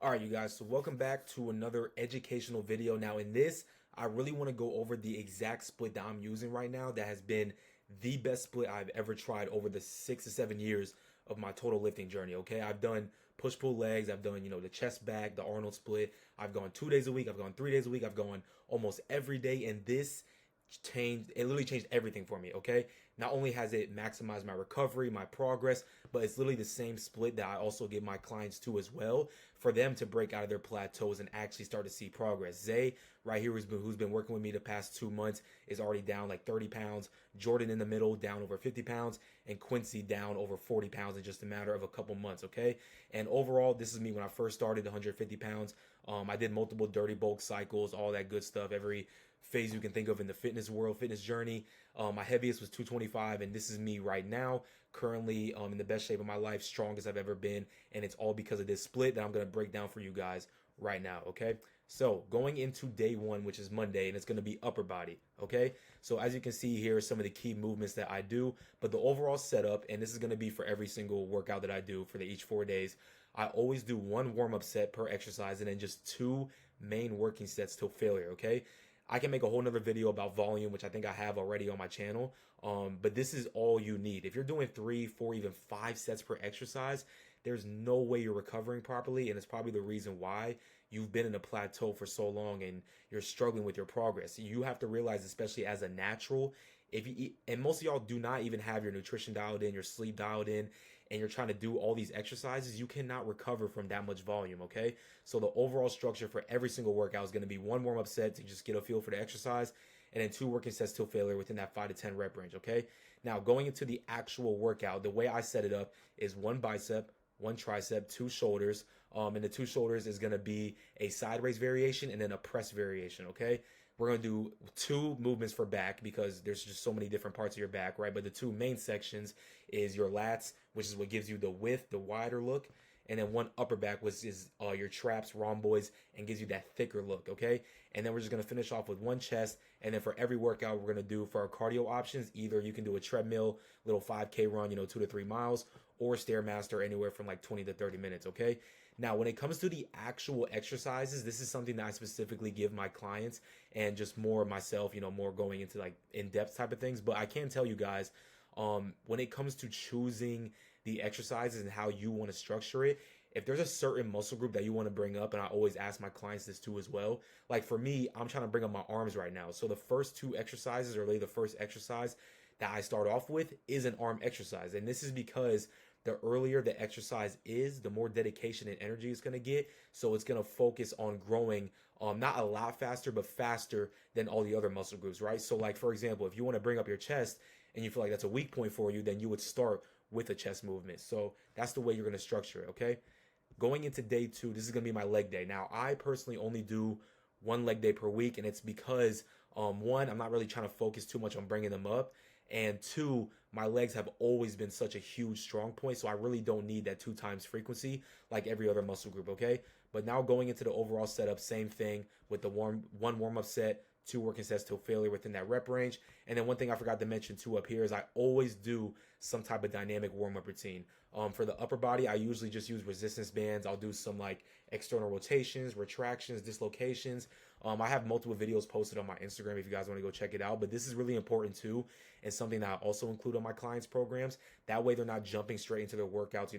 All right, you guys, so welcome back to another educational video. Now, in this, I really want to go over the exact split that I'm using right now that has been the best split I've ever tried over the 6 to 7 years of my total lifting journey. Okay, I've done push pull legs, I've done, the chest bag, the Arnold split. I've gone 2 days a week, I've gone 3 days a week, I've gone almost every day, and this literally changed everything for me. Okay, not only has it maximized my recovery, my progress, but it's literally the same split that I also give my clients to as well, for them to break out of their plateaus and actually start to see progress. Zay right here, who's been working with me the past 2 months, is already down like 30 pounds. Jordan in the middle down over 50 pounds, and Quincy down over 40 pounds in just a matter of a couple months. Okay, and overall, this is me when I first started, 150 pounds. I did multiple dirty bulk cycles, all that good stuff, every phase you can think of in the fitness world, fitness journey. My heaviest was 225, and this is me right now, currently in the best shape of my life, strongest I've ever been, and it's all because of this split that I'm gonna break down for you guys right now. Okay, so going into day one, which is Monday, and it's gonna be upper body. Okay, so as you can see here, some of the key movements that I do, but the overall setup, and this is gonna be for every single workout that I do for each 4 days. I always do one warm up set per exercise, and then just two main working sets till failure. Okay, I can make a whole nother video about volume, which I think I have already on my channel. But this is all you need. If you're doing 3, 4, even 5 sets per exercise, there's no way you're recovering properly. And it's probably the reason why you've been in a plateau for so long and you're struggling with your progress. You have to realize, especially as a natural, if you eat, and most of y'all do not even have your nutrition dialed in, your sleep dialed in, and you're trying to do all these exercises, you cannot recover from that much volume. Okay, so the overall structure for every single workout is going to be one warm-up set to just get a feel for the exercise, and then two working sets till failure within that 5 to 10 rep range. Okay, now going into the actual workout, the way I set it up is one bicep, one tricep, two shoulders, and the two shoulders is going to be a side raise variation and then a press variation. Okay, we're going to do two movements for back because there's just so many different parts of your back, right? But the two main sections is your lats, which is what gives you the width, the wider look, and then one upper back, which is your traps, rhomboids, and gives you that thicker look. Okay, and then we're just going to finish off with one chest, and then for every workout we're going to do for our cardio options, either you can do a treadmill, little 5K run, 2 to 3 miles, or stairmaster, anywhere from like 20 to 30 minutes. Okay, now when it comes to the actual exercises, this is something that I specifically give my clients, and just more myself, more going into like in-depth type of things. But I can tell you guys, when it comes to choosing the exercises and how you want to structure it, if there's a certain muscle group that you want to bring up, and I always ask my clients this too as well, like for me, I'm trying to bring up my arms right now. So the first two exercises, or really the first exercise that I start off with, is an arm exercise. And this is because the earlier the exercise is, the more dedication and energy it's going to get. So it's going to focus on growing, not a lot faster, but faster than all the other muscle groups, right? So like, for example, if you want to bring up your chest and you feel like that's a weak point for you, then you would start with a chest movement. So that's the way you're going to structure it. Okay, going into day two, this is going to be my leg day. Now, I personally only do one leg day per week, and it's because one, I'm not really trying to focus too much on bringing them up, and two, my legs have always been such a huge strong point, so I really don't need that 2 times frequency like every other muscle group. Okay, but now going into the overall setup, same thing with the one warm up set, two working sets till failure within that rep range. And then one thing I forgot to mention too up here is I always do some type of dynamic warm up routine. For the upper body, I usually just use resistance bands. I'll do some like external rotations, retractions, dislocations. I have multiple videos posted on my Instagram if you guys want to go check it out. But this is really important too, and something that I also include on my clients' programs. That way they're not jumping straight into their workouts,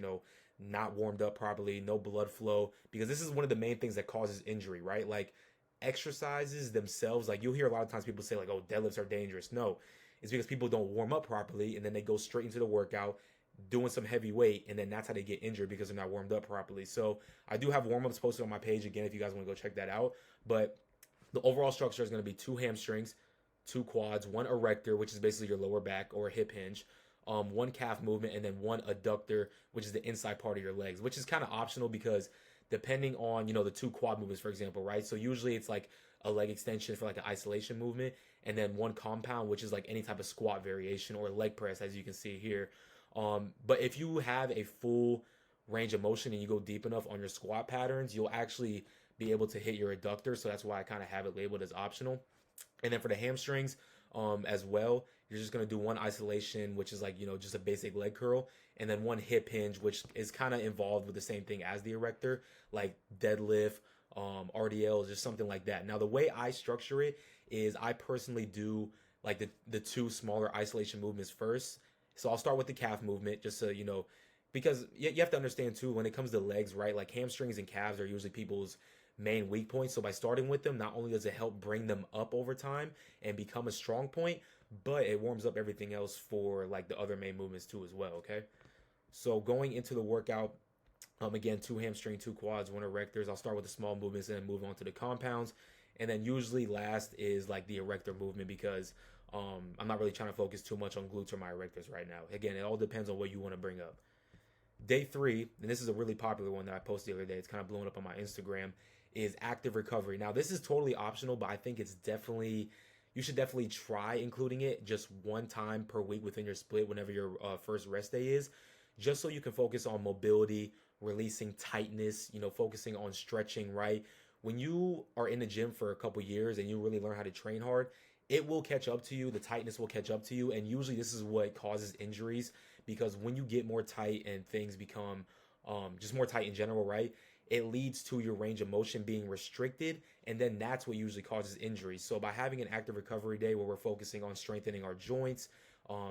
not warmed up properly, no blood flow, because this is one of the main things that causes injury, right? Like exercises themselves, like you'll hear a lot of times people say like, oh, deadlifts are dangerous. No, it's because people don't warm up properly, and then they go straight into the workout doing some heavy weight, and then that's how they get injured, because they're not warmed up properly. So I do have warm-ups posted on my page again if you guys want to go check that out. But the overall structure is going to be two hamstrings, two quads, one erector, which is basically your lower back or a hip hinge, one calf movement, and then one adductor, which is the inside part of your legs, which is kind of optional because depending on, the two quad movements, for example, right? So usually it's like a leg extension for like an isolation movement, and then one compound, which is like any type of squat variation or leg press, as you can see here. But if you have a full range of motion and you go deep enough on your squat patterns, you'll actually be able to hit your adductor. So that's why I kind of have it labeled as optional. And then for the hamstrings, as well, you're just going to do one isolation, which is like, just a basic leg curl, and then one hip hinge, which is kind of involved with the same thing as the erector, like deadlift, RDLs, or something like that. Now, the way I structure it is I personally do like the two smaller isolation movements first. So I'll start with the calf movement, just so because you have to understand too, when it comes to legs, right? Like hamstrings and calves are usually people's main weak points. So by starting with them, not only does it help bring them up over time and become a strong point, but it warms up everything else for like the other main movements too as well. Okay. So going into the workout, again, two hamstring, two quads, one erectors. I'll start with the small movements and then move on to the compounds. And then usually last is like the erector movement because I'm not really trying to focus too much on glutes or my erectors right now. Again, it all depends on what you want to bring up. Day 3, and this is a really popular one that I posted the other day. It's kind of blowing up on my Instagram, is active recovery. Now, this is totally optional, but I think you should definitely try including it just one time per week within your split whenever your first rest day is, just so you can focus on mobility, releasing tightness, focusing on stretching, right? When you are in the gym for a couple years and you really learn how to train hard, it will catch up to you. The tightness will catch up to you. And usually this is what causes injuries, because when you get more tight and things become just more tight in general, right? It leads to your range of motion being restricted. And then that's what usually causes injuries. So by having an active recovery day where we're focusing on strengthening our joints,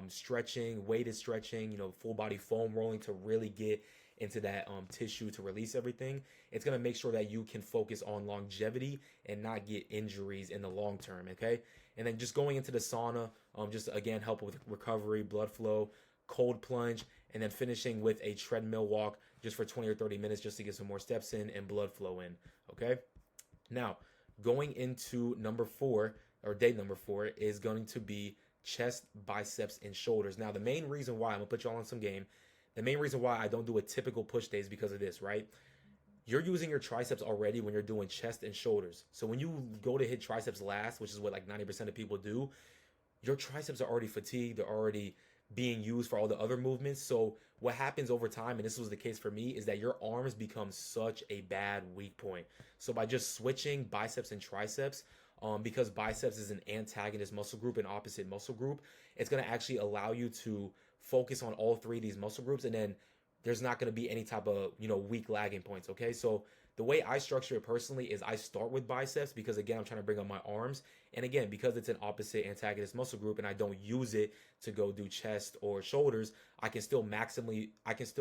stretching, weighted stretching, full body foam rolling to really get into that tissue to release everything, it's going to make sure that you can focus on longevity and not get injuries in the long term. Okay. And then just going into the sauna, just again help with recovery, blood flow, cold plunge, and then finishing with a treadmill walk just for 20 or 30 minutes just to get some more steps in and blood flow in. Okay. Now, going into number 4, or day number 4, is going to be chest, biceps, and shoulders. Now, the main reason why I'm going to put y'all on some game, the main reason why I don't do a typical push day is because of this, right? You're using your triceps already when you're doing chest and shoulders. So when you go to hit triceps last, which is what like 90% of people do, your triceps are already fatigued. They're already being used for all the other movements. So what happens over time, and this was the case for me, is that your arms become such a bad weak point. So by just switching biceps and triceps, because biceps is an antagonist muscle group and opposite muscle group, it's going to actually allow you to focus on all 3 of these muscle groups, and then there's not going to be any type of weak lagging points. Okay, so the way I structure it personally is I start with biceps because, again, I'm trying to bring up my arms, and again, because it's an opposite antagonist muscle group and I don't use it to go do chest or shoulders, I can still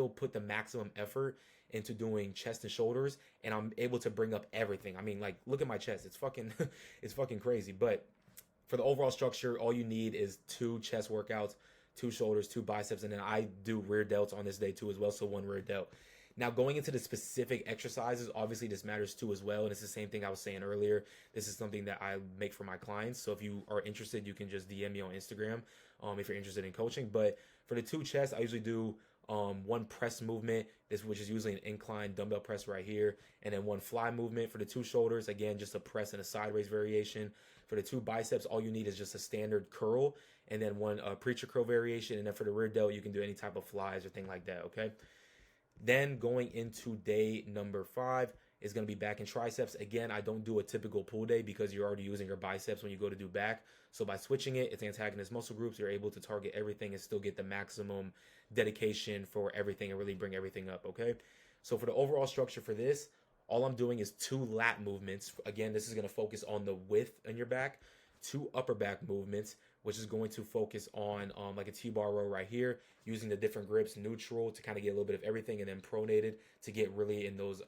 put the maximum effort into doing chest and shoulders, and I'm able to bring up everything. I mean, like, look at my chest. It's fucking crazy. But for the overall structure, all you need is 2 chest workouts, 2 shoulders, 2 biceps, and then I do rear delts on this day too as well, so 1 rear delt. Now, going into the specific exercises, obviously this matters too as well, and it's the same thing I was saying earlier. This is something that I make for my clients, so if you are interested, you can just DM me on Instagram if you're interested in coaching. But for the 2 chests, I usually do 1 press movement, which is usually an incline dumbbell press right here, and then 1 fly movement. For the 2 shoulders, again, just a press and a sideways variation. For the 2 biceps, all you need is just a standard curl, and then 1 preacher curl variation. And then for the rear delt, you can do any type of flies or thing like that. Okay. Then going into day number 5 is going to be back and triceps. Again, I don't do a typical pull day because you're already using your biceps when you go to do back. So by switching it, it's antagonist muscle groups. You're able to target everything and still get the maximum dedication for everything and really bring everything up. Okay. So for the overall structure for this, all I'm doing is 2 lat movements. Again, this is going to focus on the width in your back. 2 upper back movements, which is going to focus on like a T-bar row right here, using the different grips, neutral to kind of get a little bit of everything, and then pronated to get really in those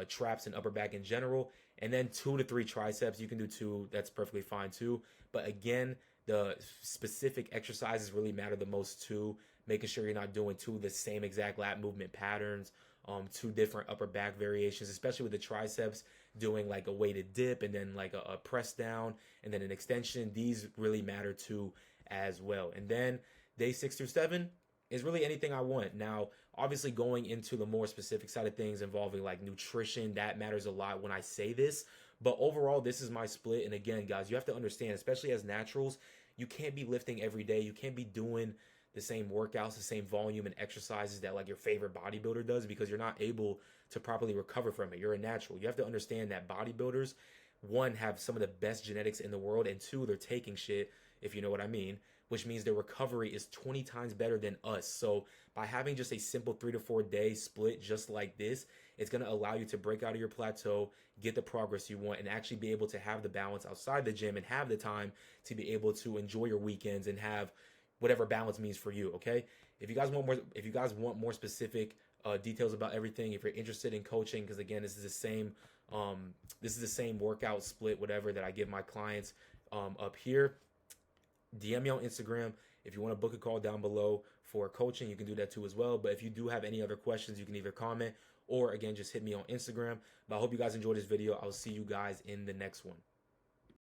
traps and upper back in general. And then 2 to 3 triceps. You can do 2. That's perfectly fine too. But again, the specific exercises really matter the most too. Making sure you're not doing 2 of the same exact lat movement patterns, 2 different upper back variations, especially with the triceps, doing like a weighted dip and then like a press down and then an extension. These really matter too as well. And then day 6 through 7 is really anything I want. Now, obviously going into the more specific side of things involving like nutrition, that matters a lot when I say this. But overall, this is my split. And again, guys, you have to understand, especially as naturals, you can't be lifting every day. You can't be doing the same workouts, the same volume and exercises that like your favorite bodybuilder does, because you're not able to properly recover from it. You're a natural. You have to understand that bodybuilders, 1, have some of the best genetics in the world, and 2, they're taking shit if you know what I mean, which means their recovery is 20 times better than us. So by having just a simple 3 to 4 day split just like this, it's going to allow you to break out of your plateau, get the progress you want, and actually be able to have the balance outside the gym and have the time to be able to enjoy your weekends and have whatever balance means for you. Okay. If you guys want more specific details about everything, if you're interested in coaching, because again, this is the same workout split, whatever, that I give my clients up here. DM me on Instagram. If you want to book a call down below for coaching, you can do that too as well. But if you do have any other questions, you can either comment or again, just hit me on Instagram. But I hope you guys enjoyed this video. I'll see you guys in the next one.